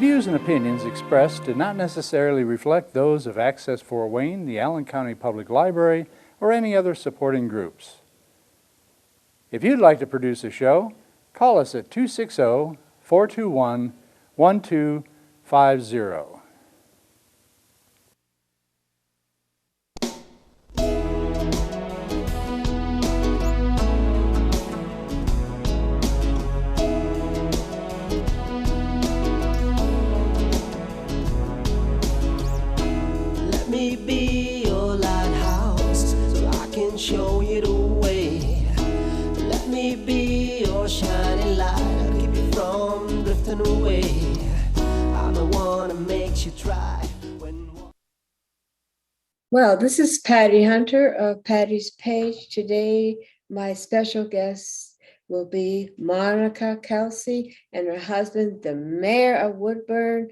views and opinions expressed do not necessarily reflect those of Access Fort Wayne, the Allen County Public Library, or any other supporting groups. If you'd like to produce a show, call us at 260-421-1250. Let me be your lighthouse so I can show you the way. Let me be your shining light, I'll keep you from drifting away. I'm the one that makes you try when... Well, this is Patty Hunter of Patty's Page. Today, my special guest will be Monica Kelsey and her husband, the mayor of Woodburn,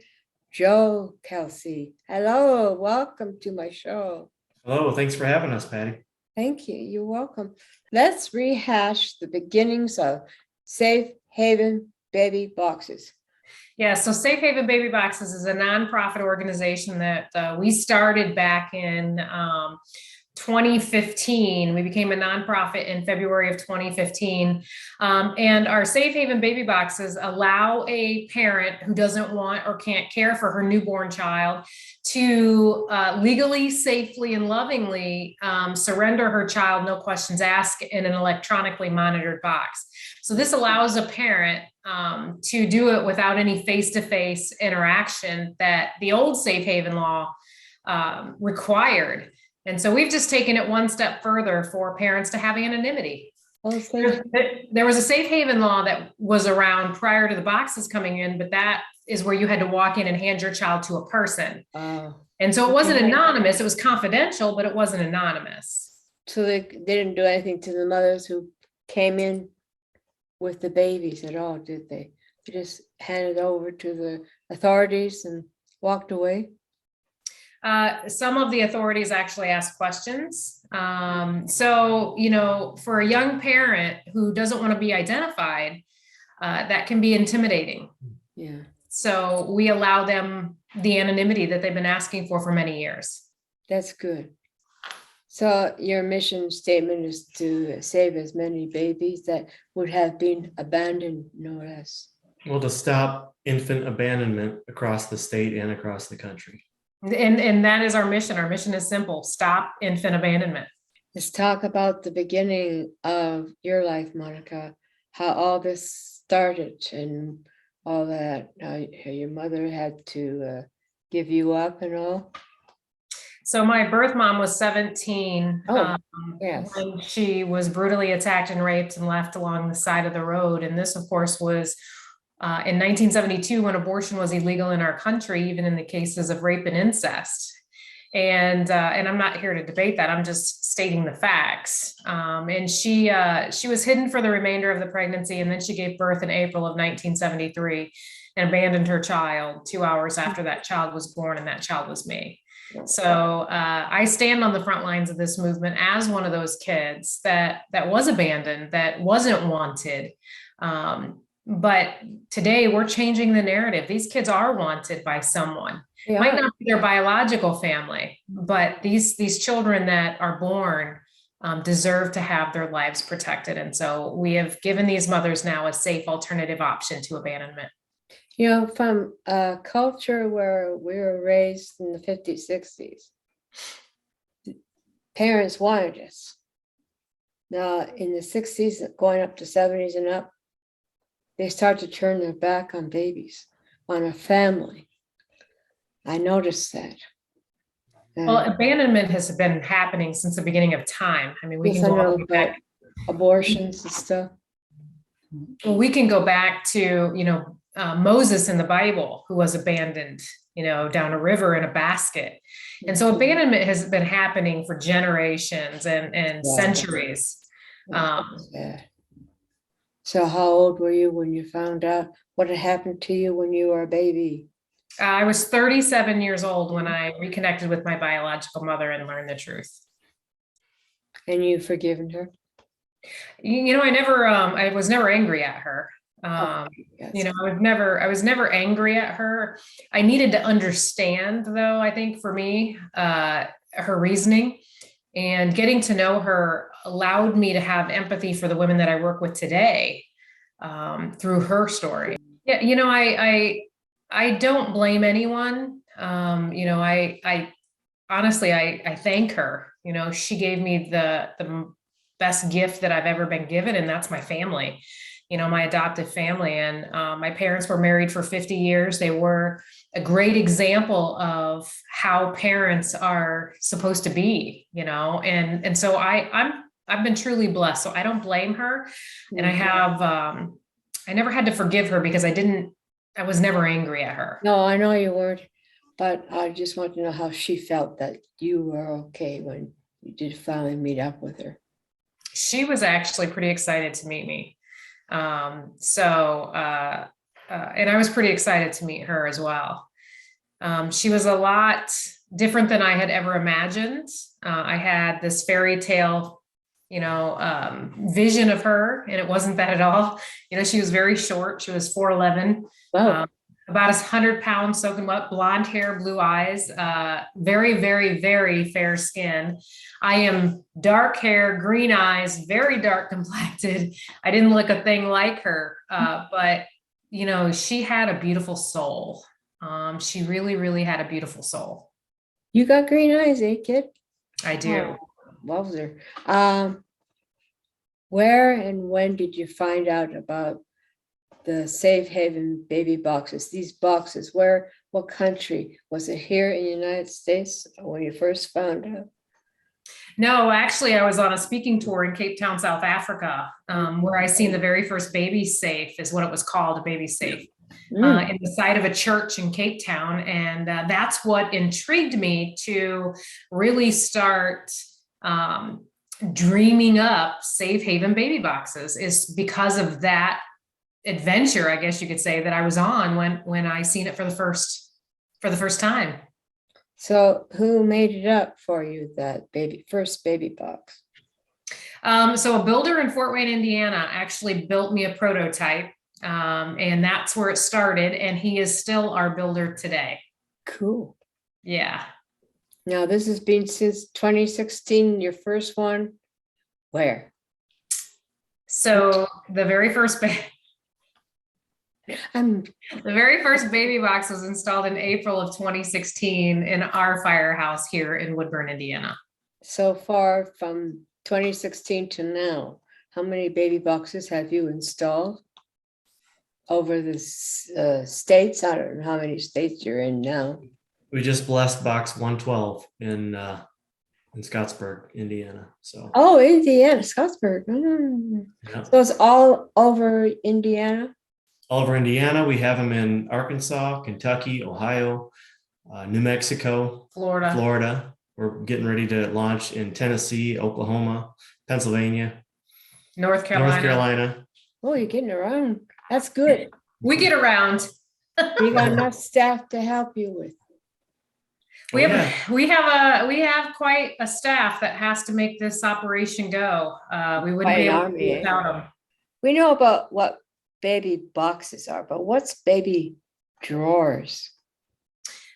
Joe Kelsey. Hello, welcome to my show. Hello, thanks for having us, Patty. Thank you, you're welcome. Let's rehash the beginnings of Safe Haven Baby Boxes. Yeah, so Safe Haven Baby Boxes is a nonprofit organization that we started back in 2015. We became a nonprofit in February of 2015. And our Safe Haven Baby Boxes allow a parent who doesn't want or can't care for her newborn child to legally, safely, and lovingly surrender her child, no questions asked, in an electronically monitored box. So this allows a parent to do it without any face-to-face interaction that the old Safe Haven law required. And so we've just taken it one step further for parents to have anonymity. There was a Safe Haven law that was around prior to the boxes coming in, but that is where you had to walk in and hand your child to a person. And so it wasn't anonymous, it was confidential, but it wasn't anonymous. So they didn't do anything to the mothers who came in with the babies at all, did they? They just handed over to the authorities and walked away? Some of the authorities actually asked questions. So, you know, for a young parent who doesn't want to be identified, that can be intimidating. Yeah. So we allow them the anonymity that they've been asking for many years. That's good. So your mission statement is to save as many babies that would have been abandoned, no less. Well, to stop infant abandonment across the state and across the country. And that is our mission. Our mission is simple: stop infant abandonment. Let's talk about the beginning of your life, Monica, how all this started and all that. How your mother had to give you up and all. So my birth mom was 17 Yes. when she was brutally attacked and raped and left along the side of the road. And this, of course, was in 1972 when abortion was illegal in our country, even in the cases of rape and incest. And I'm not here to debate that. I'm just stating the facts. And she was hidden for the remainder of the pregnancy, and then she gave birth in April of 1973 and abandoned her child 2 hours after that child was born, and that child was me. So I stand on the front lines of this movement as one of those kids that was abandoned, that wasn't wanted. But today we're changing the narrative. These kids are wanted by someone. It might not be their biological family, but these children that are born deserve to have their lives protected. And so we have given these mothers now a safe alternative option to abandonment. You know, from a culture where we were raised in the 50s, 60s, parents wanted us. Now, in the 60s, going up to 70s and up, they start to turn their back on babies, on a family. I noticed that. Well, abandonment has been happening since the beginning of time. I mean, we can go back. Abortions and stuff. Well, we can go back to, Moses in the Bible, who was abandoned, down a river in a basket. And so abandonment has been happening for generations and centuries. So how old were you when you found out what had happened to you when you were a baby? I was 37 years old when I reconnected with my biological mother and learned the truth. And you've forgiven her? I was never angry at her. Yes. I was never angry at her. I needed to understand, though, I think for me, her reasoning, and getting to know her allowed me to have empathy for the women that I work with today, through her story. Yeah, I don't blame anyone. I honestly, I thank her. She gave me the best gift that I've ever been given, and that's my family. My adopted family. And my parents were married for 50 years. They were a great example of how parents are supposed to be, and so I've been truly blessed. So I don't blame her. And I never had to forgive her because I was never angry at her. No, I know you weren't, but I just want to know how she felt that you were okay when you did finally meet up with her. She was actually pretty excited to meet me. And I was pretty excited to meet her as well. She was a lot different than I had ever imagined. I had this fairy tale, vision of her, and it wasn't that at all. She was very short. She was 4'11", Wow. about 100 pounds, soaking wet, blonde hair, blue eyes, very, very, very fair skin. I am dark hair, green eyes, very dark complected. I didn't look a thing like her, but she had a beautiful soul. She really, really had a beautiful soul. You got green eyes, eh, kid? I do. Wowzer. Where and when did you find out about the Safe Haven baby boxes? These boxes, what country? Was it here in the United States when you first found out? No, actually, I was on a speaking tour in Cape Town, South Africa, where I seen the very first baby safe, is what it was called, a baby safe, in the side of a church in Cape Town. And that's what intrigued me to really start dreaming up Safe Haven baby boxes, is because of that adventure, I guess you could say, that I was on when I seen it for the first time. So who made it up for you, that first baby box? So a builder in Fort Wayne, Indiana, actually built me a prototype, and that's where it started. And he is still our builder today. Cool. Yeah. Now this has been since 2016, your first one. Where? So the very first I'm The very first baby box was installed in April of 2016 in our firehouse here in Woodburn, Indiana. so far from 2016 to now. How many baby boxes have you installed over the states? I don't know how many states you're in now. We just blessed box 112 in Scottsburg, Indiana. So Oh, Indiana, Scottsburg. yeah. So it's all over Indiana. All over Indiana, we have them in Arkansas, Kentucky, Ohio, New Mexico, Florida. We're getting ready to launch in Tennessee, Oklahoma, Pennsylvania, North Carolina. Oh, you're getting around. That's good. We get around. You got enough staff to help you with. We have quite a staff that has to make this operation go. We wouldn't be able to do it without them. We know about what baby boxes are, but what's baby drawers?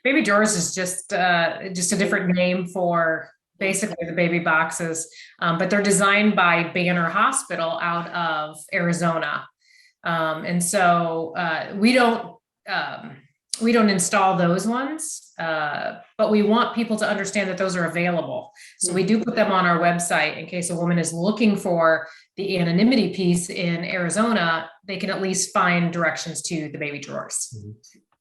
Baby drawers is just a different name for basically the baby boxes, but they're designed by Banner Hospital out of Arizona, and so we don't install those ones, but we want people to understand that those are available. So we do put them on our website in case a woman is looking for the anonymity piece in Arizona. They can at least find directions to the baby drawers.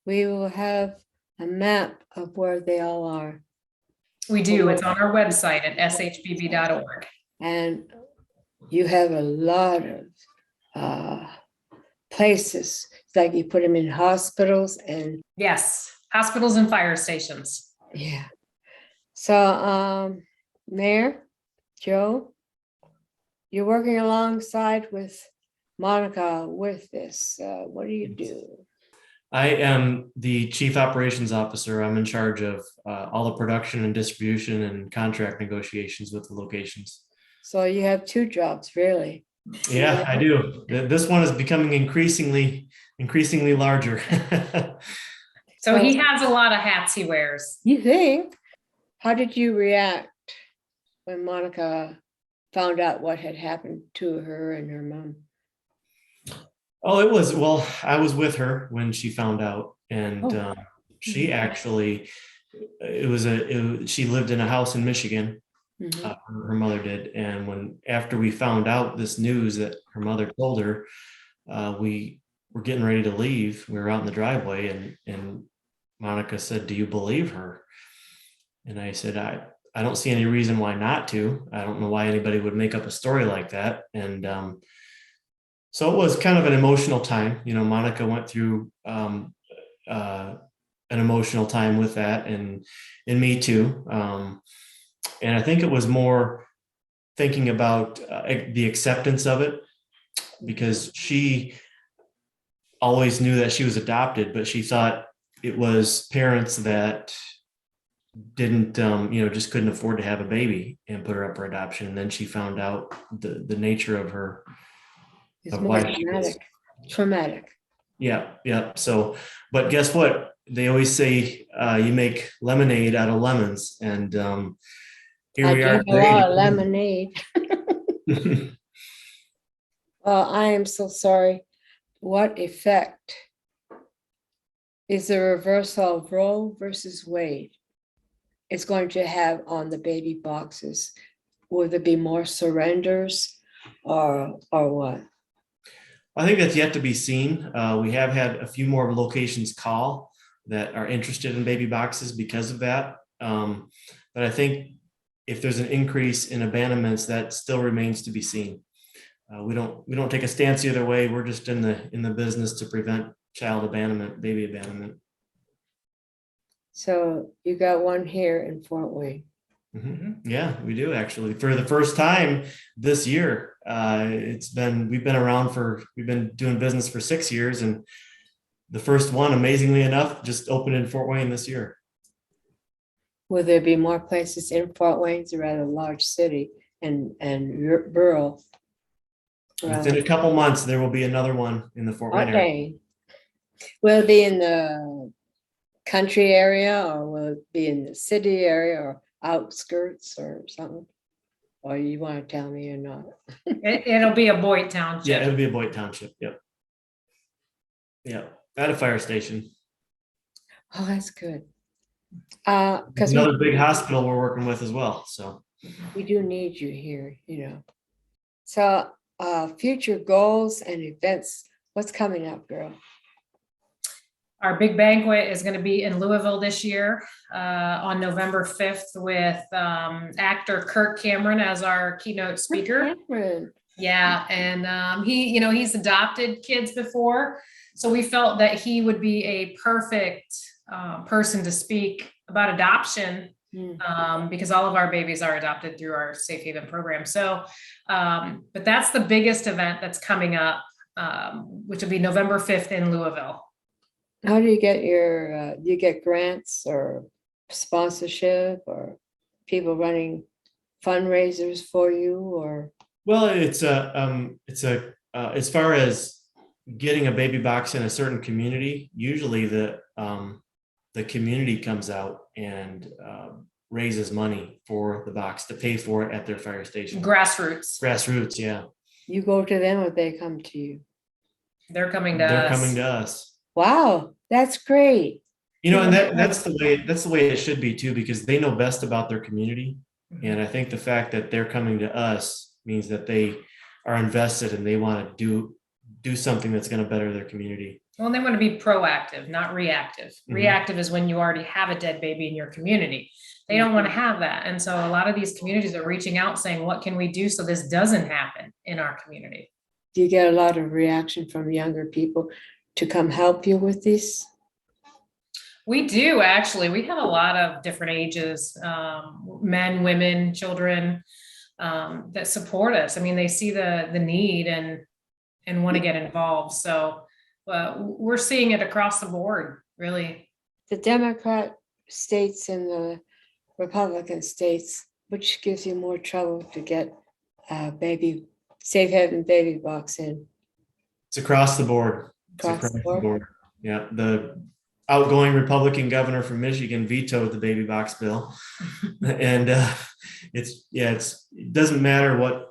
We will have a map of where they all are. We do. It's on our website at shbb.org. And you have a lot of places, like you put them in hospitals and. Yes, hospitals and fire stations. Yeah. So, Mayor, Joe, you're working alongside with Monica with this. What do you do? I am the Chief Operations Officer. I'm in charge of all the production and distribution and contract negotiations with the locations. So you have two jobs, really. Yeah, I do. This one is becoming increasingly larger. So he has a lot of hats he wears. You think? How did you react when Monica found out what had happened to her and her mom? Oh, well, I was with her when she found out, and she actually, she lived in a house in Michigan. Mhm. Her mother did, and after we found out this news that her mother told her, we were getting ready to leave. We were out in the driveway, and Monica said, "Do you believe her?" And I said, I don't see any reason why not to. I don't know why anybody would make up a story like that. And so it was kind of an emotional time. Monica went through an emotional time with that, and me too. And I think it was more thinking about the acceptance of it, because she always knew that she was adopted, but she thought it was parents that didn't just couldn't afford to have a baby and put her up for adoption. And then she found out the nature of her, It's of more why she was. traumatic. Yeah. So, but guess what? They always say you make lemonade out of lemons, and here I we are drink a lot of today. lemonade. I am so sorry. What effect is the reversal of Roe versus Wade is going to have on the baby boxes? Will there be more surrenders or what? I think that's yet to be seen. We have had a few more locations call that are interested in baby boxes because of that. But I think if there's an increase in abandonments, that still remains to be seen. We don't take a stance either way. We're just in the business to prevent child abandonment, baby abandonment. So you got one here in Fort Wayne. Mm-hmm. Yeah, we do actually. For the first time this year, we've been doing business for 6 years, and the first one, amazingly enough, just opened in Fort Wayne this year. Will there be more places in Fort Wayne? It's a rather large city and rural. Within a couple months, there will be another one in the Fort Wayne area. Okay. Will it be in the country area, or will it be in the city area or outskirts or something? Or you want to tell me or not? It'll be a Boyd Township. Yeah, it'll be a Boyd Township. Yep. At a fire station. Oh, that's good. Because Another big hospital we're working with as well. So we do need you here, So future goals and events. What's coming up, girl? Our big banquet is going to be in Louisville this year on November 5th with actor Kirk Cameron as our keynote speaker. Cameron. Yeah, and he's adopted kids before, so we felt that he would be a perfect person to speak about adoption, because all of our babies are adopted through our Safe Haven program. So, but that's the biggest event that's coming up, which will be November 5th in Louisville. How do you get do you get grants or sponsorship or people running fundraisers for you, or? Well, it's as far as getting a baby box in a certain community, usually the community comes out and raises money for the box to pay for it at their fire station. Grassroots, yeah. You go to them or they come to you? They're coming to us. Wow, that's great. And that's the way it should be too, because they know best about their community. Mm-hmm. And I think the fact that they're coming to us means that they are invested and they want to do something that's going to better their community. Well, they want to be proactive, not reactive. Mm-hmm. Reactive is when you already have a dead baby in your community. They don't want to have that. And so a lot of these communities are reaching out saying, what can we do so this doesn't happen in our community? Do you get a lot of reaction from younger people to come help you with this? We do, actually. We have a lot of different ages, men, women, children, that support us. I mean, they see the need and want to get involved. So we're seeing it across the board, really. The Democrat states and the Republican states, which gives you more trouble to get baby Safe Haven baby box in? It's across the board. It's Across the board? Yeah, the outgoing Republican governor from Michigan vetoed the baby box bill. And it doesn't matter what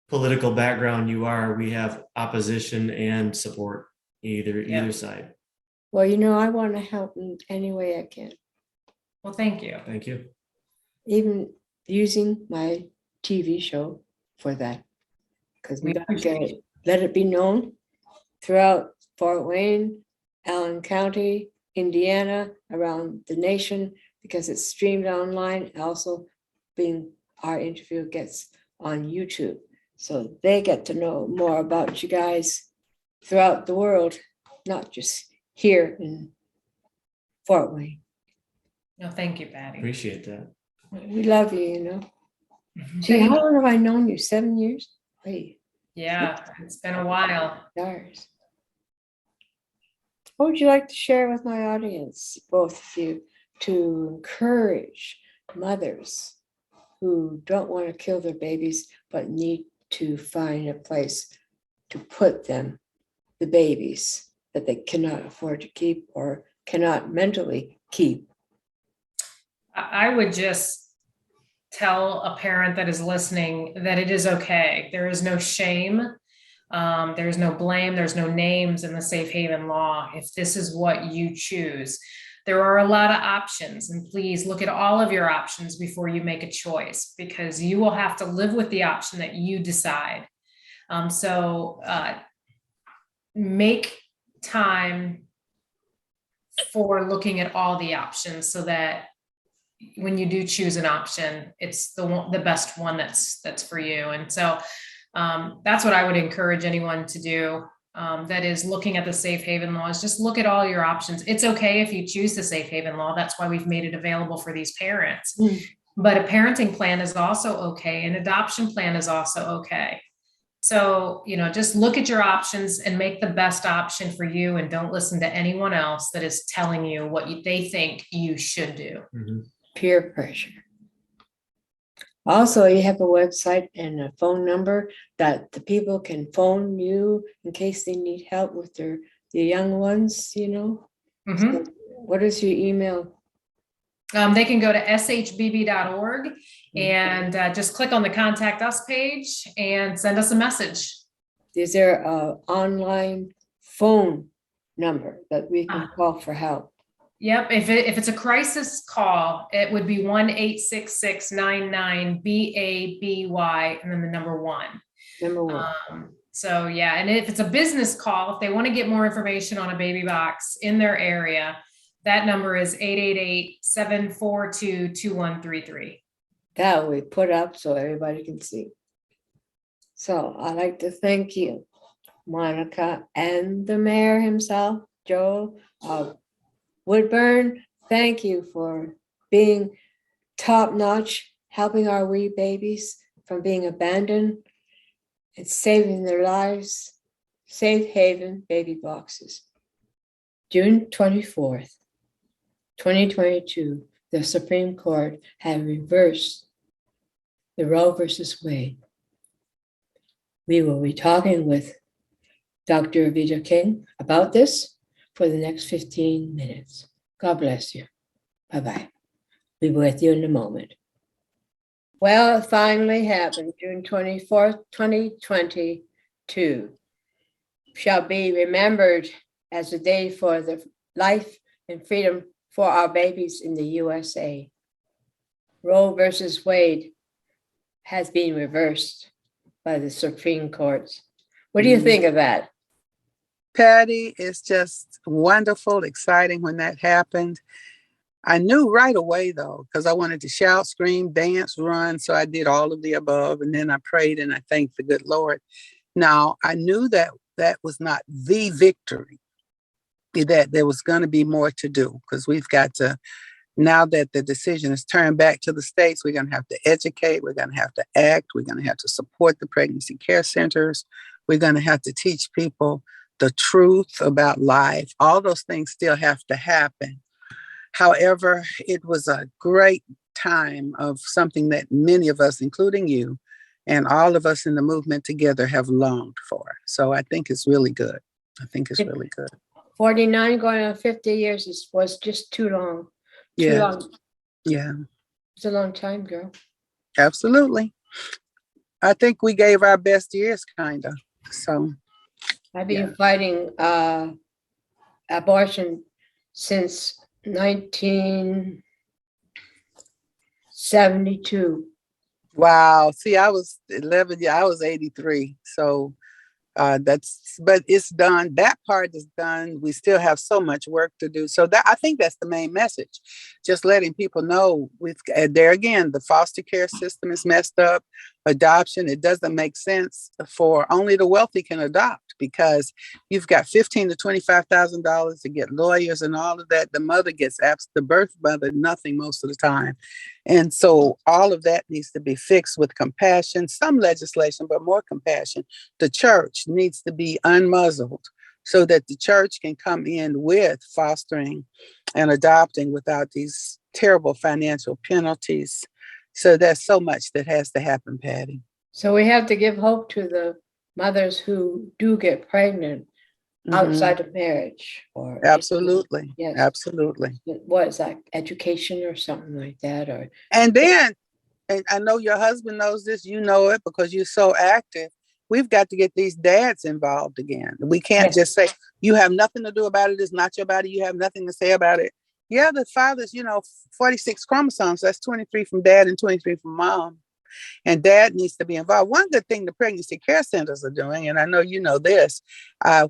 political background you are, we have opposition and support either side. Well, I want to help in any way I can, Well, thank you. Thank you. even using my TV show for that. Because we We got to appreciate let it be known throughout Fort Wayne, Allen County, Indiana, around the nation, because it's streamed online. Also, our interview gets on YouTube. So they get to know more about you guys throughout the world, not just here in Fort Wayne. No, thank you, Patty. Appreciate that. We love you, Mhm. Gee, how long have I known you? 7 years? Wait, Yeah, it's been a while. stars. What would you like to share with my audience, both of you, to encourage mothers who don't want to kill their babies but need to find a place to put them, the babies that they cannot afford to keep or cannot mentally keep? I would just tell a parent that is listening that it is okay. There is no shame. There's no blame. There's no names in the safe haven law. If this is what you choose, there are a lot of options, and please look at all of your options before you make a choice, because you will have to live with the option that you decide. So make time for looking at all the options so that when you do choose an option, it's the best one that's for you. And so that's what I would encourage anyone to do. That is looking at the safe haven laws. Just look at all your options. It's okay if you choose the safe haven law. That's why we've made it available for these parents. But a parenting plan is also okay. An adoption plan is also okay. So, just look at your options and make the best option for you, and don't listen to anyone else that is telling you what they think you should do. Mm-hmm. Peer pressure. Also, you have a website and a phone number that the people can phone you in case they need help with the young ones, Mhm. So what is your email? They can go to shbb.org and just click on the contact us page and send us a message. Is there an online phone number that we can call for help? Yep. If it's a crisis call, it would be 1-866-99-BABY and then the number 1. Number 1. So yeah, and if it's a business call, if they want to get more information on a baby box in their area, that number is 888-742-2133. That we put up so everybody can see. So I'd like to thank you, Monica, and the mayor himself, Joe Woodburn. Thank you for being top-notch, helping our wee babies from being abandoned and saving their lives. Safe Haven baby boxes. June 24th, 2022, the Supreme Court had reversed the Roe versus Wade. We will be talking with Dr. Alveda King about this for the next 15 minutes. God bless you. Bye-bye. We'll be with you in a moment. Well, it finally happened. June 24th, 2022 shall be remembered as a day for the life and freedom for our babies in the USA. Roe versus Wade has been reversed by the Supreme Court. What do you think of that? Patty, it's just wonderful, exciting when that happened. I knew right away, though, because I wanted to shout, scream, dance, run. So I did all of the above. And then I prayed and I thanked the good Lord. Now, I knew that that was not the victory, that there was going to be more to do, because we've got to, now that the decision is turned back to the states, we're going to have to educate, we're going to have to act, we're going to have to support the pregnancy care centers, we're going to have to teach people the truth about life. All those things still have to happen. However, it was a great time of something that many of us, including you, and all of us in the movement together have longed for. So I think it's really good. I think it's really good. 49 going on 50 years was just too long. Too Yeah. long. Yeah, It's a long time, girl. absolutely. I think we gave our best years, kind of. So, I've been Yeah. fighting abortion since 1972. wow. See, I was 11, yeah, I was 83. So but it's done. That part is done. We still have so much work to do. So I think that's the main message. Just letting people know there again, the foster care system is messed up. Adoption, it doesn't make sense for only the wealthy can adopt because you've got $15,000 to $25,000 to get lawyers and all of that. The mother gets the birth mother, nothing most of the time. And so all of that needs to be fixed with compassion, some legislation, but more compassion. The church needs to be unmuzzled so that the church can come in with fostering and adopting without these terrible financial penalties. So there's so much that has to happen, Patty. So we have to give hope to the mothers who do get pregnant outside of marriage or Absolutely. yes. Absolutely. What is that, education or something like that? And then, and I know your husband knows this, you know it because you're so active. We've got to get these dads involved again. We can't just say, you have nothing to do about it. It's not your body. You have nothing to say about it. Yeah, the father's, 46 chromosomes. That's 23 from dad and 23 from mom. And dad needs to be involved. One good thing the pregnancy care centers are doing, and I know you know this,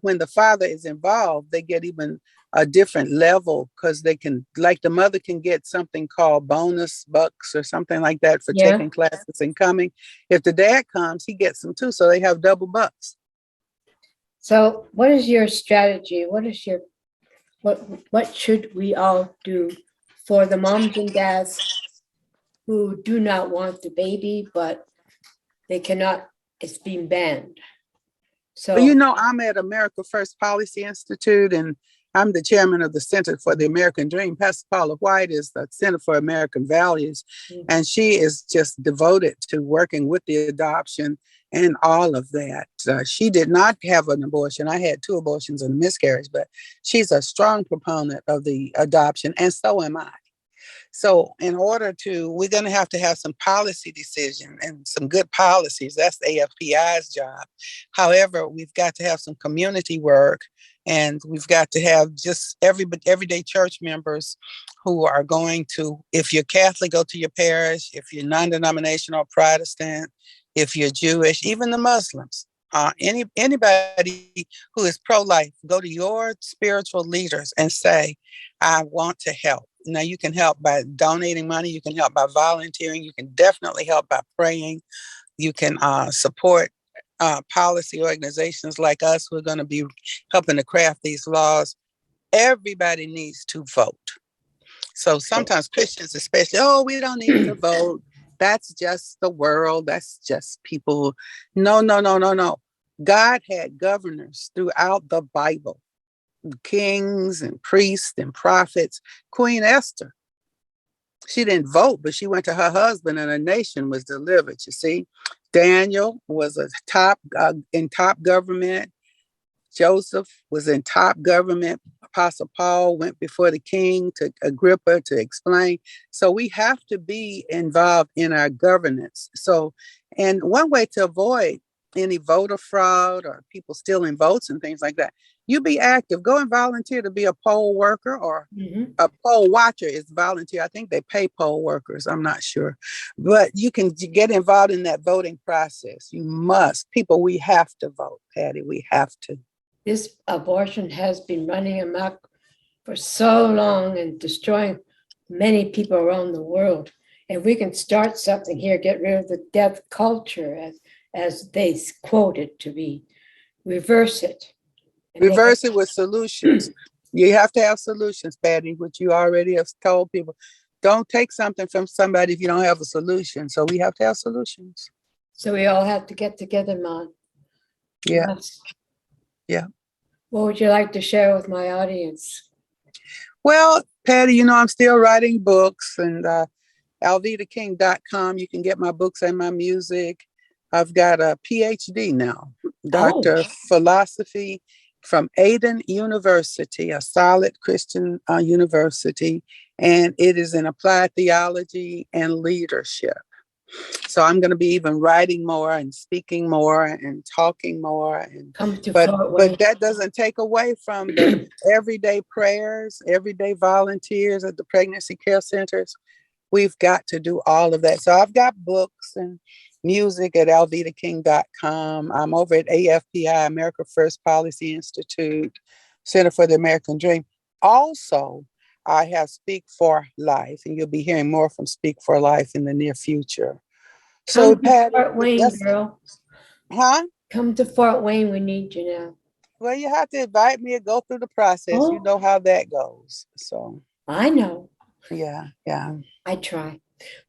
when the father is involved, they get even a different level because they can, like the mother can get something called bonus bucks or something like that for taking classes and coming. If the dad comes, he gets them too. So they have double bucks. So what is your strategy? What should we all do for the moms and dads who do not want the baby, but they cannot, it's being banned? So, I'm at America First Policy Institute, and I'm the chairman of the Center for the American Dream. Pastor Paula White is the Center for American Values, and she is just devoted to working with the adoption and all of that. She did not have an abortion. I had 2 abortions and a miscarriage, but she's a strong proponent of the adoption, and so am I. So we're going to have some policy decision and some good policies. That's AFPI's job. However, we've got to have some community work, and we've got to have just everyday church members who are going to, if you're Catholic, go to your parish. If you're non-denominational Protestant, if you're Jewish, even the Muslims, anybody who is pro-life, go to your spiritual leaders and say, I want to help. Now, you can help by donating money. You can help by volunteering. You can definitely help by praying. You can support policy organizations like us who are going to be helping to craft these laws. Everybody needs to vote. So sometimes Christians especially, we don't need to vote. That's just the world. That's just people. No. God had governors throughout the Bible. Kings and priests and prophets. Queen Esther, she didn't vote, but she went to her husband and a nation was delivered. You see, Daniel was in top government. Joseph was in top government. Apostle Paul went before the king to Agrippa to explain. So we have to be involved in our governance. So, and one way to avoid any voter fraud or people stealing votes and things like that, you be active. Go and volunteer to be a poll worker, or a poll watcher is volunteer. I think they pay poll workers. I'm not sure. But you can get involved in that voting process. You must. People, we have to vote, Patty. We have to. This abortion has been running amok for so long and destroying many people around the world. And we can start something here, get rid of the death culture, as they quote it to be. Reverse it. Reverse it with solutions. You have to have solutions, Patty, which you already have told people. Don't take something from somebody if you don't have a solution. So we have to have solutions. So we all have to get together, Mon. Yeah. Yes. Yeah. What would you like to share with my audience? Well, Patty, I'm still writing books, and alvedaking.com. You can get my books and my music. I've got a PhD now, Doctor Oh. of Philosophy from Aden University, a solid Christian university, and it is in applied theology and leadership. So I'm going to be even writing more and speaking more and talking more. And Come to but Fort but Wayne. that doesn't take away from the everyday prayers, everyday volunteers at the pregnancy care centers. We've got to do all of that. So I've got books and music at alvedaking.com. I'm over at AFPI, America First Policy Institute, Center for the American Dream. Also, I have Speak for Life, and you'll be hearing more from Speak for Life in the near future. So, Come to Patty, Fort Wayne, that's, girl. huh? Come to Fort Wayne. We need you now. Well, you have to invite me and go through the process. You Oh. know how that goes. So, I know. yeah. I try.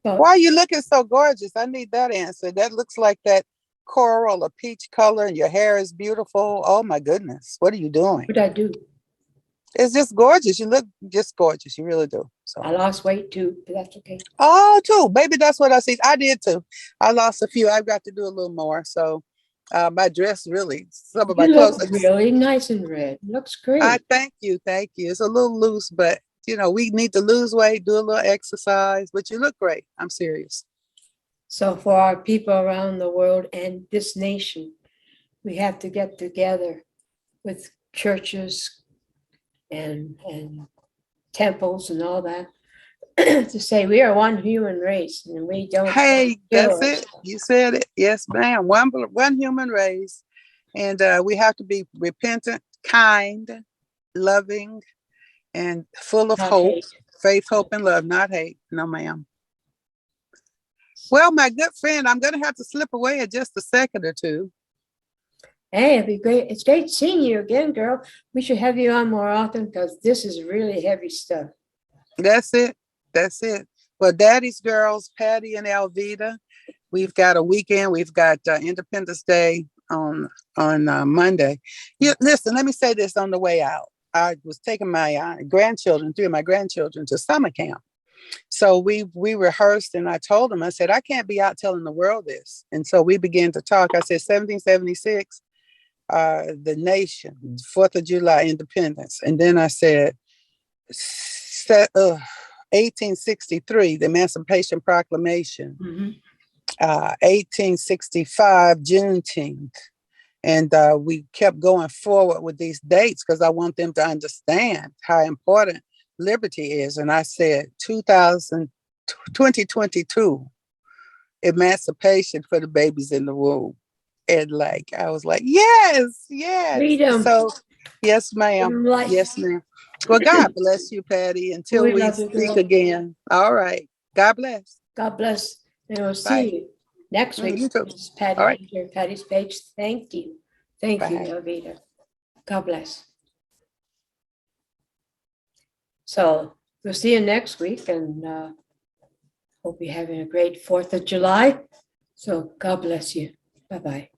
But Why are you looking so gorgeous? I need that answer. That looks like that coral or peach color, and your hair is beautiful. Oh my goodness. What are you doing? what I do? It's just gorgeous. You look just gorgeous. You really do. So, I lost weight too, but that's okay. oh, too. Maybe that's what I see. I did too. I lost a few. I've got to do a little more. So, my dress really, some of my You clothes. look really nice and red. Looks great. I thank you. Thank you. It's a little loose, but we need to lose weight, do a little exercise, but you look great. I'm serious. So for our people around the world and this nation, we have to get together with churches and temples and all that to say we are one human race and we don't. Hey, kill that's it. ourselves. You said it. Yes, ma'am. One human race. And we have to be repentant, kind, loving, and full of Not hope, hate. faith, hope, and love, not hate. No, ma'am. Well, my good friend, I'm going to have to slip away in just a second or two. Hey, it'd be great. It's great seeing you again, girl. We should have you on more often because this is really heavy stuff. That's it. That's it. Well, Daddy's girls, Patty and Alveda, we've got a weekend. We've got Independence Day on Monday. Listen, let me say this on the way out. I was taking my grandchildren, 3 of my grandchildren, to summer camp. So we rehearsed, and I told them, I said, I can't be out telling the world this. And so we began to talk. I said, 1776, the nation, 4th of July, independence. And then I said, 1863, the Emancipation Proclamation, 1865, Juneteenth. And we kept going forward with these dates because I want them to understand how important liberty is. And I said 2022, emancipation for the babies in the womb. And I was like, yes. Freedom. So, yes, ma'am. Life. Yes, ma'am. Well, God bless you, Patty, until We we love you, speak girl. again. All right. God bless. God bless. And we'll see Bye. you next week. You too. This is Patty All right. here, Patty's page. Thank you. Thank you, Bye. Alveda. God bless. So we'll see you next week and hope you're having a great 4th of July. So God bless you. Bye-bye.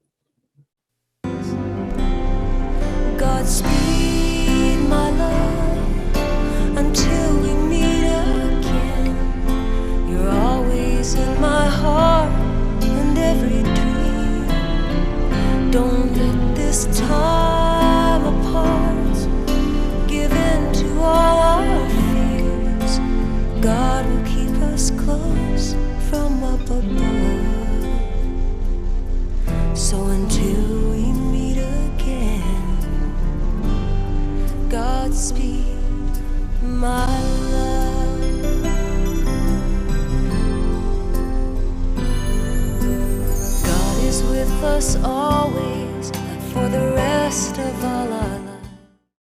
Godspeed, my love, until we meet again. You're always in my heart and every dream. Don't let this time apart give in to all our fears. God will keep us close from up above. So until we meet again, Godspeed, my love. God is with us always for the rest of our lives.